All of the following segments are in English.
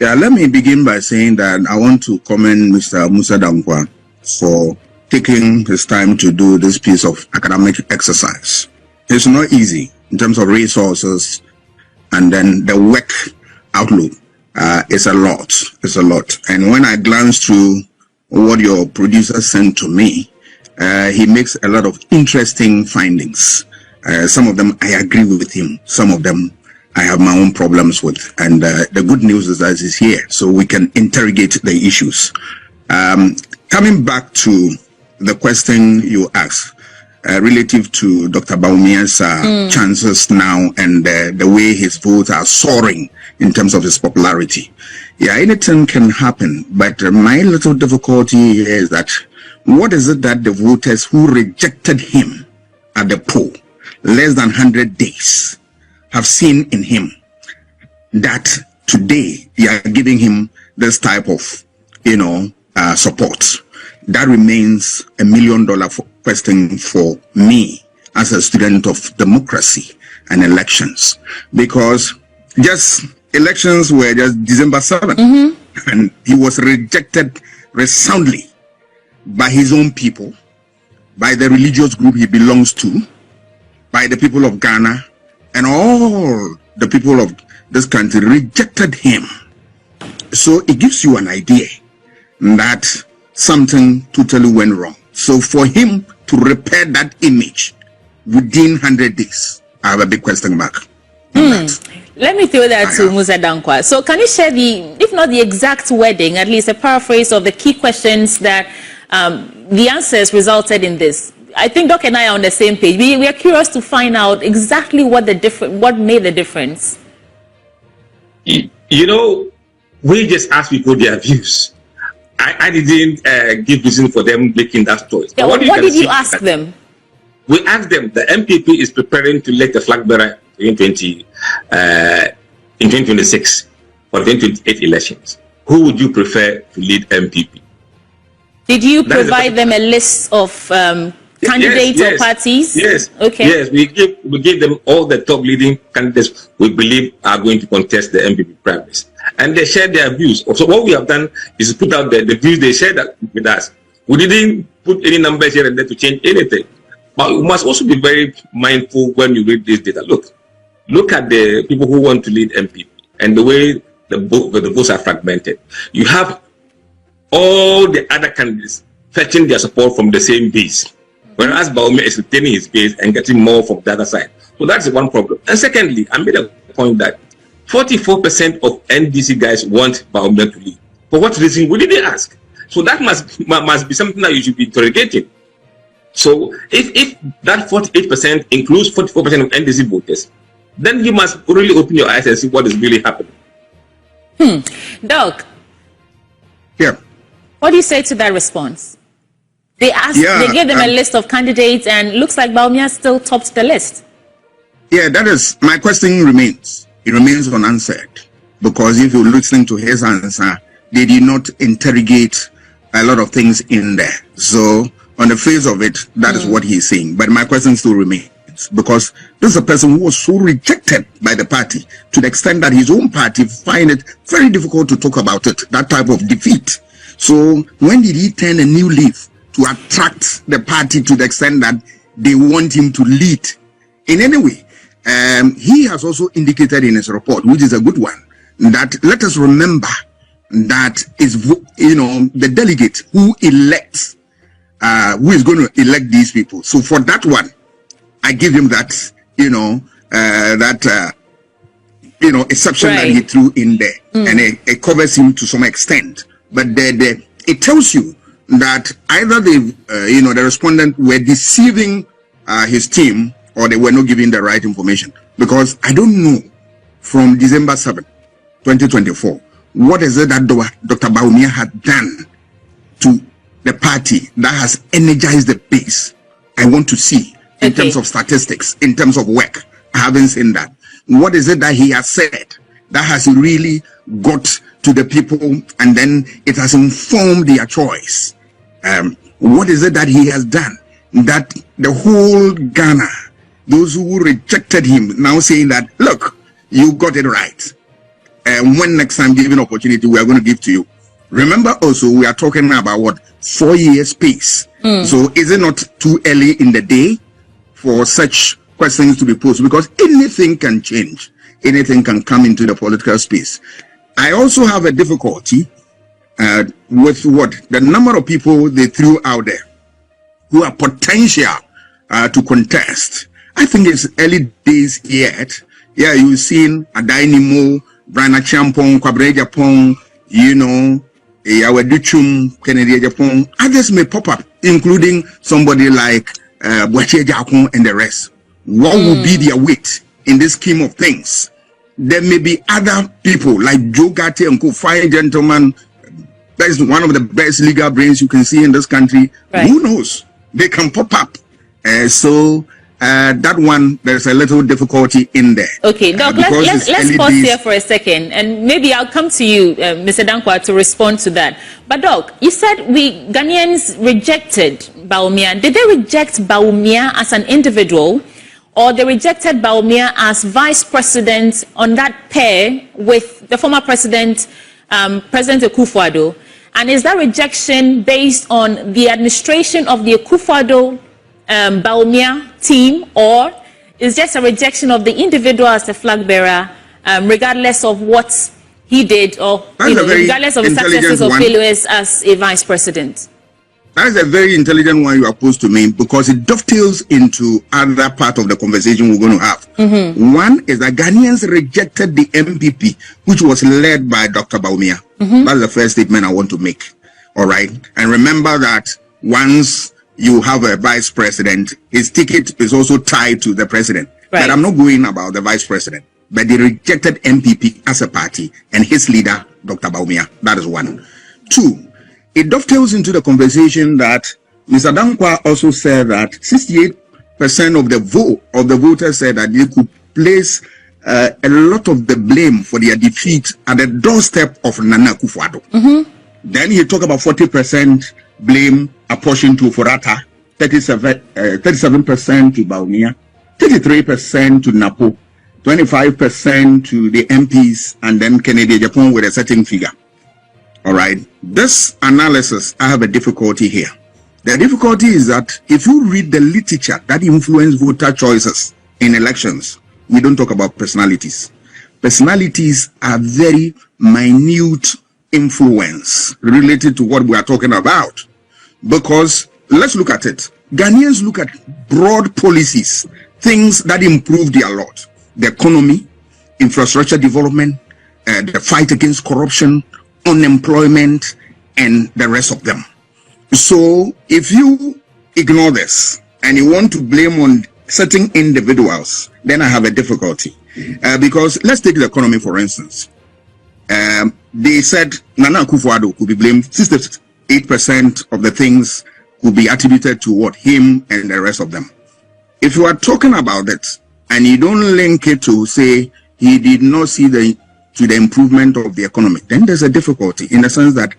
Yeah, let me begin by saying that I want to commend Mr. Mussah Dankwa for taking his time to do this piece of academic exercise. It's not easy in terms of resources, and then the work outlook is a lot. It's a lot. And when I glance through what your producer sent to me, he makes a lot of interesting findings. Some of them I agree with him. Some of them I have my own problems with. And the good news is that he's here, so we can interrogate the issues. Coming back to the question you asked, relative to Dr. Bawumia's chances now and the way his votes are soaring in terms of his popularity. Yeah, anything can happen, but my little difficulty is that what is it that the voters who rejected him at the poll less than 100 days have seen in him that today they are giving him this type of, support? That remains $1 million question for me as a student of democracy and elections, because just elections were just December 7th, and he was rejected resoundly by his own people, by the religious group he belongs to, by the people of Ghana, and all the people of this country rejected him. So it gives you an idea that something totally went wrong. So for him to repair that image within 100 days, I have a big question mark. Let me throw that to Mussah Dankwa. So can you share if not the exact wording, at least a paraphrase of the key questions that the answers resulted in this? I think Doc and I are on the same page. We are curious to find out exactly what made the difference. We just asked people their views. I didn't give reason for them making that choice. Yeah, what did you ask them? We asked them, the NPP is preparing to elect the flag bearer in 2026 for 2028 elections. Who would you prefer to lead NPP? Did you provide them a list of candidates or parties? Yes. Okay. Yes, we gave them all the top leading candidates we believe are going to contest the NPP primaries. And they shared their views. So what we have done is put out the views they shared with us. We didn't put any numbers here and there to change anything. But you must also be very mindful when you read this data. Look at the people who want to lead NPP and the way the votes are fragmented. You have all the other candidates fetching their support from the same base, whereas Bawumia is retaining his base and getting more from the other side. So that's one problem. And secondly, I made a point that 44% of NDC guys want Bawumia to lead. For what reason? We didn't ask. So that must be something that you should be interrogating. So if that 48% includes 44% of NDC voters, then you must really open your eyes and see what is really happening. Doc. Yeah. What do you say to that response? They gave them a list of candidates, and looks like Bawumia still topped the list. Yeah, that is, my question remains. It remains unanswered, because if you're listening to his answer, they did not interrogate a lot of things in there. So on the face of it, that is what he's saying. But my question still remains, because this is a person who was so rejected by the party to the extent that his own party find it very difficult to talk about it, that type of defeat. So when did he turn a new leaf to attract the party to the extent that they want him to lead in any way? He has also indicated in his report, which is a good one, that let us remember that is, the delegate who elects, who is going to elect these people. So for that one, I give him that, exception that he threw in there, and it covers him to some extent. But it tells you that either the respondent were deceiving his team, or they were not giving the right information. Because I don't know, from December 7, 2024, what is it that Dr. Bawumia had done to the party that has energized the base? I want to see in terms of statistics, in terms of work. I haven't seen that. What is it that he has said that has really got to the people, and then it has informed their choice? What is it that he has done that the whole Ghana, those who rejected him, now saying that, look, you got it right. when next time given opportunity, we are going to give to you. Remember also, we are talking about what 4 years space. So is it not too early in the day for such questions to be posed? Because anything can change, anything can come into the political space. I also have a difficulty with what the number of people they threw out there who are potential to contest. I think it's early days yet. Yeah, you've seen Agyapong, Agyapong, Agyapong, you know, Kennedy Agyapong. Others may pop up, including somebody like Agyapong and the rest. What will be their weight in this scheme of things? There may be other people like Joe Gatti and fine gentleman. That is one of the best legal brains you can see in this country. Right. Who knows? They can pop up. So that one, there's a little difficulty in there. Okay, Doc, let's pause here for a second, and maybe I'll come to you, Mr. Dankwa, to respond to that. But Doc, you said we Ghanaians rejected Bawumia. Did they reject Bawumia as an individual, or they rejected Bawumia as vice president on that pair with the former president, President Akufo-Addo? And is that rejection based on the administration of the Akufo-Addo Bawumia team, or is just a rejection of the individual as the flag bearer, regardless of what he did, or regardless of his successes or failures as a vice president? That is a very intelligent one you are posed to me, because it dovetails into other part of the conversation we're going to have. One is that Ghanaians rejected the NPP, which was led by Dr. Bawumia. That's the first statement I want to make. All right. And remember that once you have a vice president, his ticket is also tied to the president. Right. But I'm not going about the vice president. But they rejected NPP as a party and his leader, Dr. Bawumia. That is one. Two, it dovetails into the conversation that Mr. Dankwa also said that 68% of the voters said that they could place a lot of the blame for their defeat at the doorstep of Nana Akufo-Addo. Then he talked about 40% blame apportioned to Forata, 37% to Bawumia, 33% to Napo, 25% to the MPs, and then Kennedy Agyapong with a certain figure. All right. This analysis, I have a difficulty here. The difficulty is that if you read the literature that influence voter choices in elections, we don't talk about personalities. Personalities are very minute influence related to what we are talking about. Because let's look at it. Ghanaians look at broad policies, things that improve their lot. The economy, infrastructure development, the fight against corruption, unemployment, and the rest of them. So if you ignore this and you want to blame on certain individuals, then I have a difficulty. Because let's take the economy, for instance. They said Nana Akufo-Addo could be blamed. 68% of the things could be attributed to what? Him and the rest of them. If you are talking about it and you don't link it to say he did not see the improvement of the economy, then there's a difficulty in the sense that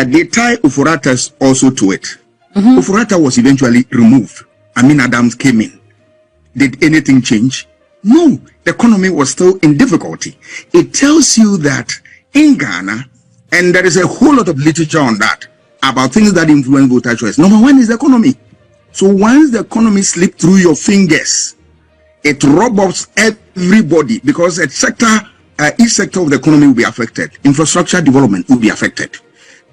they tie Ufurata also to it. Ufurata was eventually removed. Amin Adams came in. Did anything change? No, the economy was still in difficulty. It tells you that in Ghana, and there is a whole lot of literature on that, about things that influence voter choice. Number one is the economy. So once the economy slips through your fingers, it robs everybody, because each sector of the economy will be affected. Infrastructure development will be affected.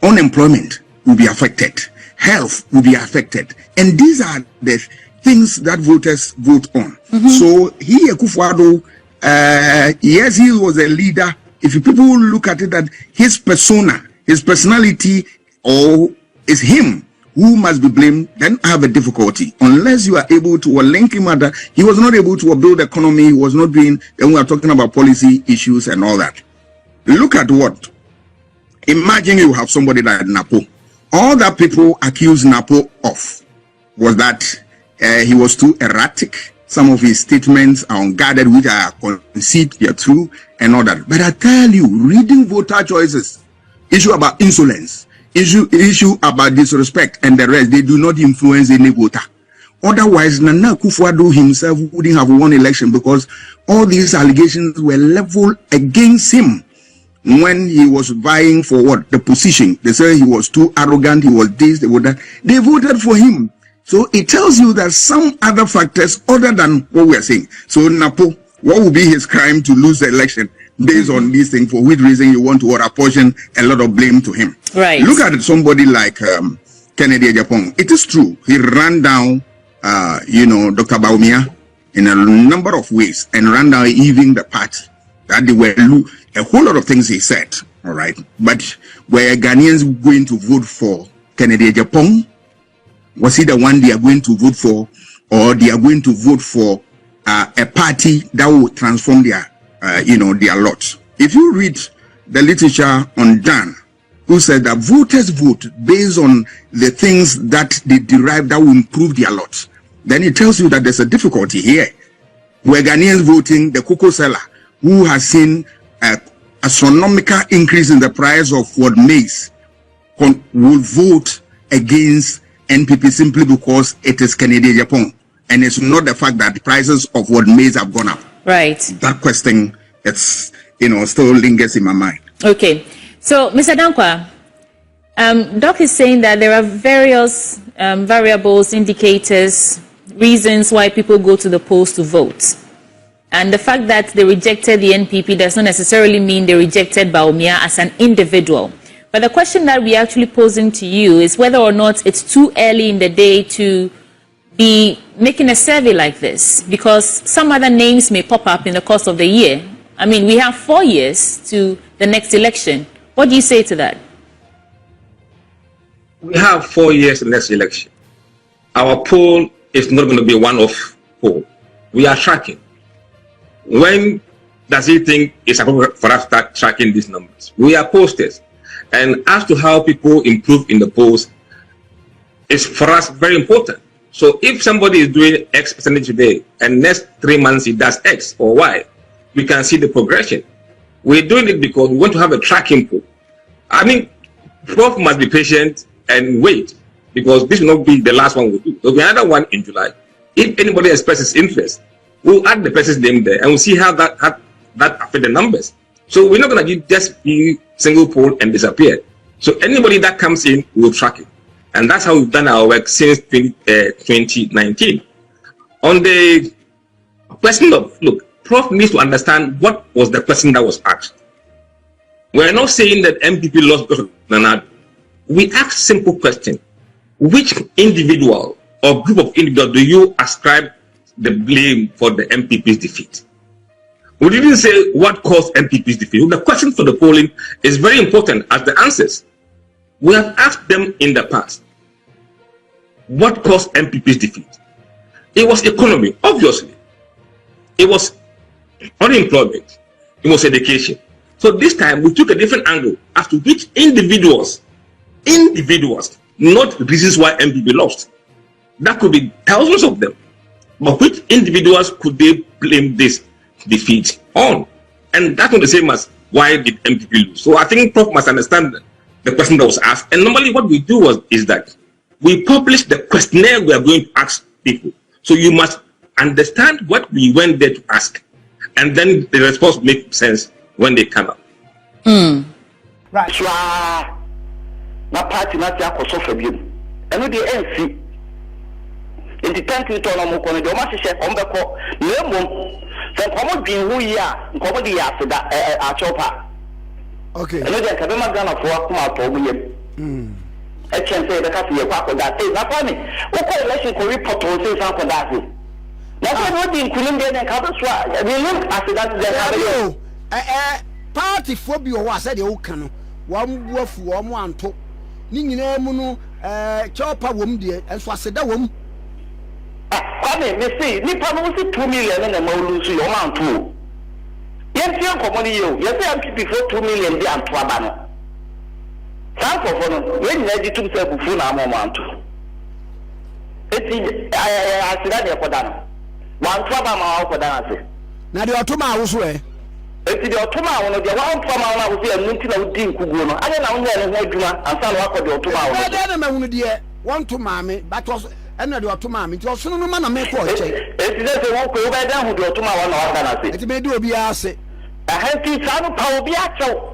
Unemployment will be affected. Health will be affected. And these are the things that voters vote on. So he, Akufo-Addo, yes, he was a leader. If people look at it that his persona, his personality, or is him who must be blamed, then I have a difficulty. Unless you are able to link him at that, he was not able to build the economy, he was not doing, then we are talking about policy issues and all that. Look at what? Imagine you have somebody like Napo. All that people accuse Napo of was that he was too erratic. Some of his statements are unguarded, which are conceit, they are true, and all that. But I tell you, reading voter choices, issue about insolence, issue about disrespect, and the rest, they do not influence any voter. Otherwise, Nana Akufo-Addo himself wouldn't have won election because all these allegations were leveled against him when he was vying for what? The position. They said he was too arrogant, he was this, they were that. They voted for him. So it tells you that some other factors other than what we're saying. So Napo, what would be his crime to lose the election based on this thing? For which reason you want to apportion a lot of blame to him? Right. Look at somebody like Kennedy Agyapong. It is true. He ran down Dr. Bawumia in a number of ways and ran down even the party. That they were a whole lot of things he said. All right. But were Ghanaians going to vote for Kennedy Agyapong? Was he the one they are going to vote for, or they are going to vote for a party that will transform their lot? If you read the literature on Dan, who said that voters vote based on the things that they derive that will improve their lot, then it tells you that there's a difficulty here. Where Ghanaians voting, the cocoa seller, who has seen an astronomical increase in the price of what maize, will vote against NPP simply because it is Kennedy Agyapong, and it's not the fact that the prices of what maize have gone up. Right. That question, it's still lingers in my mind. Okay. So, Mr. Dankwa, Doc is saying that there are various variables, indicators, reasons why people go to the polls to vote. And the fact that they rejected the NPP does not necessarily mean they rejected Bawumia as an individual. But the question that we're actually posing to you is whether or not it's too early in the day to be making a survey like this, because some other names may pop up in the course of the year. I mean, we have 4 years to the next election. What do you say to that? We have 4 years in the next election. Our poll is not going to be a one-off poll. We are tracking. When does he think it's appropriate for us to start tracking these numbers? We are posters. And as to how people improve in the polls, is for us very important. So if somebody is doing X percentage today, and next 3 months he does X or Y, we can see the progression. We're doing it because we want to have a tracking poll. I mean, Prof must be patient and wait, because this will not be the last one we do. There'll be another one in July. If anybody expresses interest, we'll add the person's name there and we'll see how that affects the numbers. So we're not going to just be single poll and disappear. So anybody that comes in, we'll track it. And that's how we've done our work since 2019. On the question of, look, Prof needs to understand what was the question that was asked. We're not saying that MPP lost because of Nana. We asked simple question. Which individual or group of individuals do you ascribe the blame for the MPP's defeat? We didn't say what caused MPP's defeat. The question for the polling is very important as the answers. We have asked them in the past, what caused MPP's defeat? It was economy, obviously. It was unemployment. It was education. So this time we took a different angle as to which individuals, not reasons why MPP lost. That could be thousands of them. But which individuals could they blame this defeat on? And that's not the same as why did MPP lose. So I think Prof must understand the question that was asked. And normally what we do is that we publish the questionnaire we are going to ask people. So you must understand what we went there to ask. And then the response makes sense when they come up. Right. Na party na ti akoso fabiem. Eno de NC. In the 10th to no mo kono de o ma hyehyɛ kom bɛkɔ na emom sɛ kom dwen hu yi a kom de ya seda a chopa. Okay. Eno de ka be ma Ghana fo akoma atɔ mu yam. E chen say the ka fi yakwa akoda say na fa me wo ko election ko report o say san akoda say. Na so no di nkunim de na ka be so a we look aseda de ka be party fo bi o wa said e wo kan no wa mbuafu o mo anto ni nyina mu no chopa wom de enso aseda wom kwame me say ni pa no see 2 million na ma olu so yo ma anto yen tie nkomo ni yo ye say MPP for 2 million bi anto aba no san for no we nyina di tum say bufu na ma anto eti aseda de koda no wa anto aba ma wa koda na se na de otoma wo so eti de otoma wo no de wa anto ma na wo se nti na wo di nkuguo no anya na wo nya ne ho adwuma ansa na wa kɔ de otoma wo na de na mahunu de want to mame but ɛna de ɔtoma me nti ɔsono no ma na me ko ɔkyɛ eti se wo ko be dan hu de ɔtoma wa na wa na se eti me de obi ase ahanti sa no pa obi akyɛw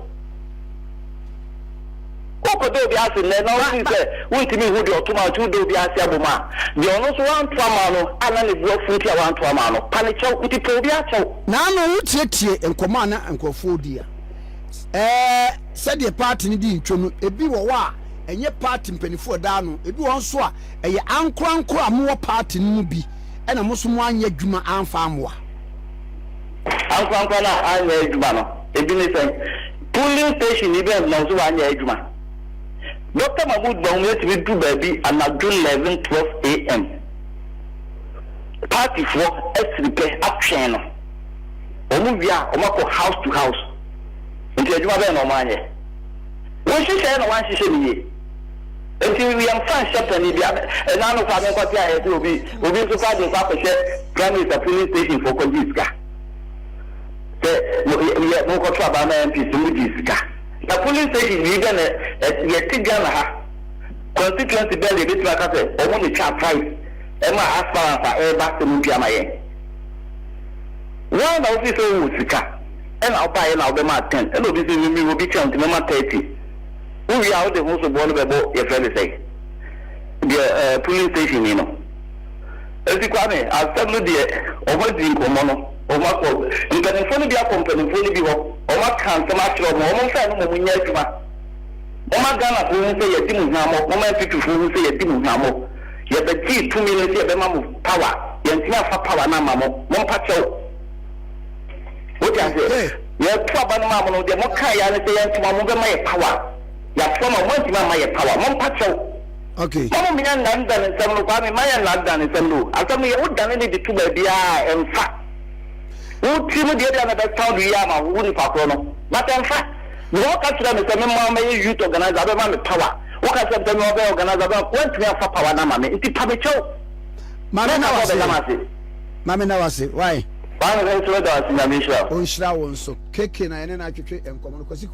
koko de obi ase ne na wo se wo ntimi hu de ɔtoma tu de obi ase aboma de ɔno so wan to ama no ana ne buo futi a wan to ama no pa ne kyɛw nti pa obi akyɛw na no wo tietie nkɔmɔ na nkɔfo di a said the party ni di ntwo no ebi wo wa enye party mpanifo da no ebi won so a eye ankro amowo party no bi ena mo so mo anya dwuma amfa amoa ankro na anya dwuma no ebi ne say polling station ni be no so anya dwuma Dr. Mahmoud Bawumia to do baby and at 11-12 a.m. Party for repair action. Omuvia omako house to house. Until you have no money. When she said, no one she said, until we are fine, shepherd, and none of our members will be so far the Papa said, Granny a police station for Konjiska. We have no control about NPP, Mujiska. The police station, even a Tigana constituency belly, this like I said, or only child price, Emma Aspara, back to Mujiamaye. One officer will sika, and I'll buy an Alabama 10, and obviously we will be counting number 30. We are the most of one of the your friend say. The police station, you know. As you come in, I'll tell you the over the mono, or what you can inform the company, fully be or what can so much of almost when you are. Oma Ghana, who say a Timu Hamo, Oma people who say a Timu Hamo. You have the 2 minutes of Mamu power, you have power, Namamo, Mompacho. What I say? You have trouble, Mamma, the Mokaya, and say, to Mamuga, my power. You have some of my power, Mompacho. Okay. Mama mi yan nan dan sem no kwa mi ma yan nan dan sem no. Asam ye wo dan ni de tu ba bia emfa. Wo ti mu de na be sound ya ma wo ni fa ko no. Ma tan fa. Wo ka tira me sem ma ma ye youth organizer be ma me power. Wo ka sem me be organizer be want me fa power na ma me. Nti pa me chow. Ma me na wase. Ma me na wase. Why? Ba na so da wase na me sha. On shira won so. Keke na ene na twetwe enkomo no kwasi